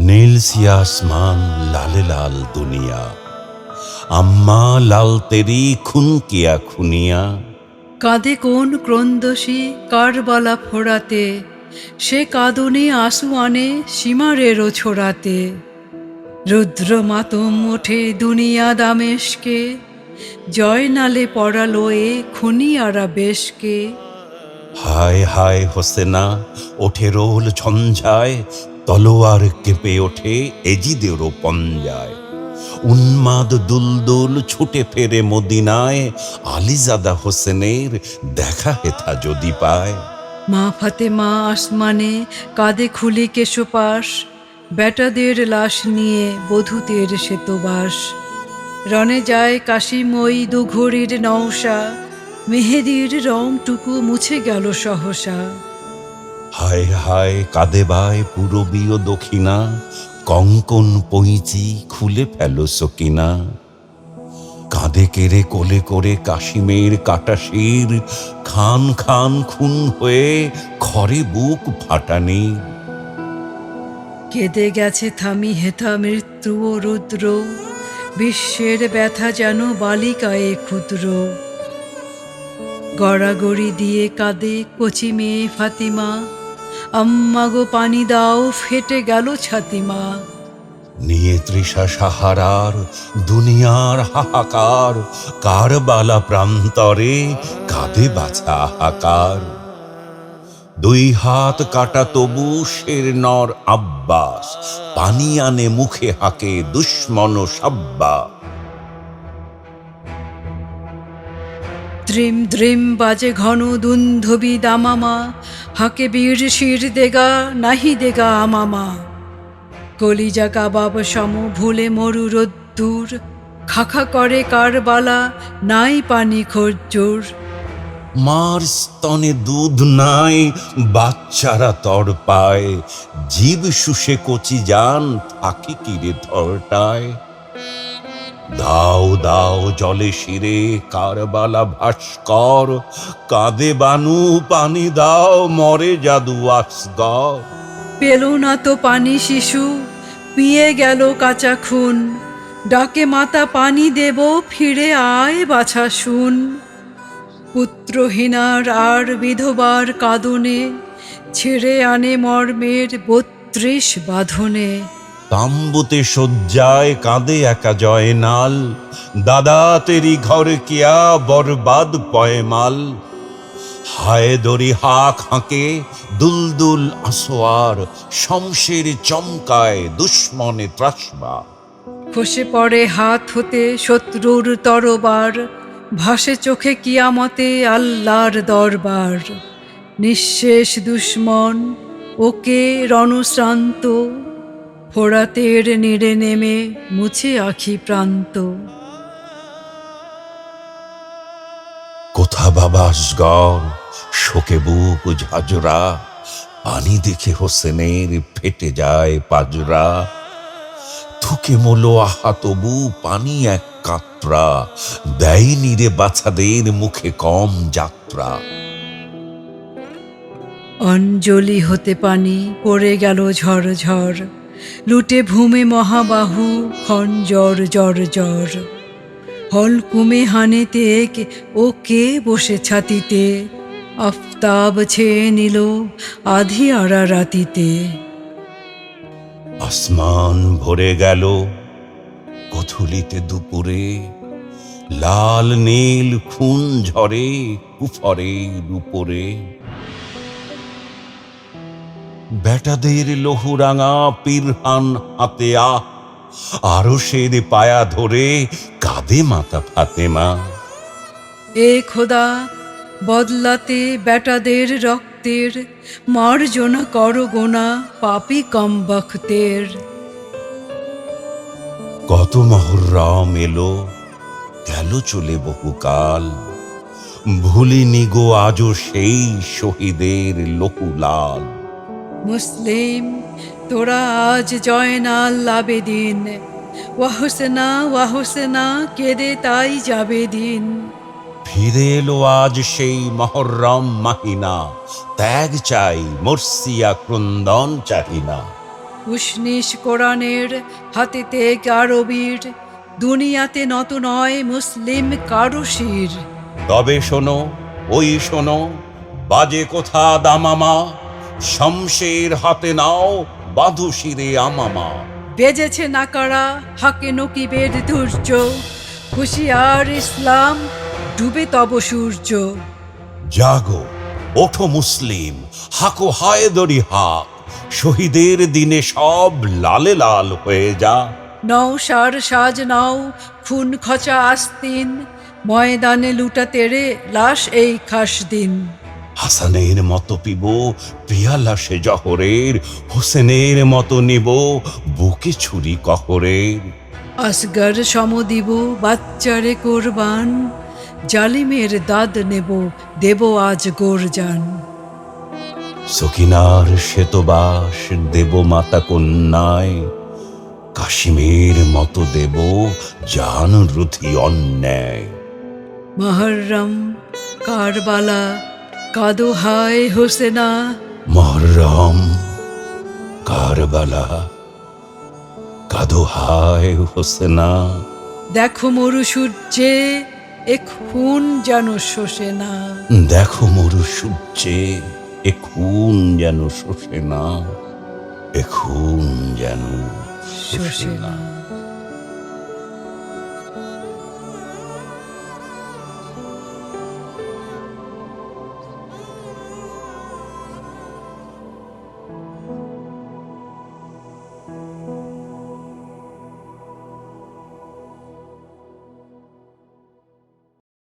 নীল সিয়া আসমান, লালে লাল দুনিয়া, আম্মা লাল তেরি খুন কিয়া খুনিয়া। কাঁদে কোন ক্রন্দসী কারবালা ফোড়াতে, সে কাঁদনে আঁসু আনে সীমারেরও ছোড়াতে। রুদ্র মাতম ওঠে দুনিয়া দামেশকে, জয়নালে পড়ালো এ খুনিয়ারা বেশকে। হায় হায় হোসেনা ওঠে রোল ঝঞ্ঝায়, তলোয়ার কেঁপে ওঠে এজিদেরও পঞ্জায়। উন্মাদ দুলদুল ছুটে ফেরে মদিনায়, আলিজাদা হোসেনের দেখা হেথা যদি পায়। মা ফাতেমা আসমানে কাঁদে খুলি কেশপাশ, বেটাদের লাশ নিয়ে বধূতের শ্বেতবাস। রণে যায় কাশিময়ী দুঘড়ির নওশা, মেহেদির রংটুকু মুছে গেল সহসা। হায় হায় কাঁদে বায় পূরবীয় দক্ষিণা, কঙ্কন পইচি খুলে ফেলো সকিনা। কাঁদে কেড়ে কোলে করে কাশিমের কাটা শির, খান খান খুন হয়ে খরে বুক ফাটানি। কেঁদে গেছে থামি হেথা মৃত্যু ও রুদ্র, বিশ্বের ব্যথা যেন বালিকায়ে ক্ষুদ্র। গড়াগড়ি দিয়ে কাঁদে কচি মেয়ে ফাতিমা, আম্মা গো পানি দাও ফেটে গেল ছাতিমা। নিয়ে তৃষা সাহারার দুনিয়ার হাহাকার, কারবালা প্রান্তরে কাঁদে বাছা হাহাকার। দুই হাত কাটা তবু শের নর আব্বাস, পানি আনে মুখে হাকে দুশ্মন সাব্বা। দ্রিম দ্রিম বাজে ঘন দুন্ধবি দামামা, হাকে বীর শির দেগা নাহি দেগা আমামা। কলিজা কাবাব সম ভুলে মরু রোদ্দুর, খাখা করে কারবালা নাই পানি খজ্জুর। মার স্তনে দুধ নাই, বাচ্চারা তর পায়, জীব শুষে কচি যান থাকে কিরে ধরটায়। দাও দাও জলে শিরে কারবালা ভাস্কর, কাঁদে বানু পানি দাও মরে জাদু আসগর। পেল না তো পানি শিশু, পিয়ে গেল কাঁচা খুন, ডাকে মাতা পানি দেব ফিরে আয় বাছা শুন। পুত্রহীনার আর বিধবার কাঁদনে, ছেড়ে আনে মর্মের ৩২ বাঁধনে। তাম্বুতে শয্যায় কাঁদে একা জয়নাল, দাদা তেরি ঘর কিয়া বরবাদ পয়মাল। হায় দরি হাক হাঁকে দুলদুল আসোয়ার, শমশের চমকায় দুশ্মনে ত্রাসবা। খসে পড়ে হাত হতে শত্রুর তরবার, ভাসে চোখে কিয়ামতে আল্লাহর দরবার। নিঃশেষ দুশ্মন ওকে রণশ্রান্ত, ফোরাতের নিড়ে নেমে মুছে আখি প্রান্ত। কোথা বাবা আসগর শোকে বুক ঝাঁঝরা, পানি দেখে হোসেনের ফেটে যায় পাজরা। থুকে মোলো আহা তবু পানি এক কাতরা, দেয়নি রে বাছাদের মুখে কম যাত্রা। অঞ্জলি হতে পানি পড়ে গেল ঝড় ঝড়, লুটে ভূমে মহাবাহু খঞ্জর জর জর। হলকুমে হানেতে ও কে বসে ছাতিতে, আফতাব ছেয়ে নিল আধি আড়া রাতিতে। আসমান ভরে গেল কথুলিতে দুপুরে, লাল নীল খুন ঝরে কুফরের উপরে। বেটাদের লহুরাঙা পিরহান হাতে আরশের পায়া ধরে কাঁদে মাতা ফাতেমা। এ খোদা, বদলাতে বেটাদের রক্তের, মার্জনা করো গোনা পাপী কমবখতের। কত মহরম এলো গেল চলে বহুকাল, ভুলিনি গো আজও সেই শহীদের লহুলাল। মুসলিম তোরা আজ জয়নাল আবেদিন, ওয়া হোসেনা কেঁদে তাই যাবে দিন। ফিরে এলো আজ সেই মহরম মাহিনা, ত্যাগ চাই মর্সিয়া ক্রন্দন চাহিনা। উষ্ণিস কোরআনের হাতেতে আরবীর, দুনিয়াতে নত নয় মুসলিম কারো শির। তবে শোনো, ওই শোনো, বাজে কোথা দামামা, শমশের হাতে নাও, বাঁধো শিরে আমামা। বেজেছে নাকারা হাকে নকিবের দুর্য, হুশিয়ার ইসলাম ডুবে তব সূর্য। জাগো, ওঠো মুসলিম, হাকো হায়দরি হাক, শহীদের দিনে সব লালে লাল হয়ে যা। নও সার সাজ নাও, খুন খচা আস্তিন, ময়দানে লুটা তেরে লাশ এই খাস দিন। হাসানের মতো পিব পিয়ালা সে জহরের, হোসেনের মতো নিব বুকে ছুরি কহরের। আসগর সম দিব বাচ্চারে কোরবান, জালিমের দাদ নেব দেব আজ গোরজান। সকিনার শ্বেতবাস দেব মাতা কন্যায়, কাশিমের মতো দেব জান রুধি অন্যায়। মহরম কারবালা কাদো হায় হোসেনা, মহরম কারবালা কাদো হায় হোসেনা। দেখো মরু সূর্যে এ খুন যেন শোষে না। দেখো মরু সূর্যে এ খুন যেন শোষে না, এ খুন যেন শোষে শোষে না। না।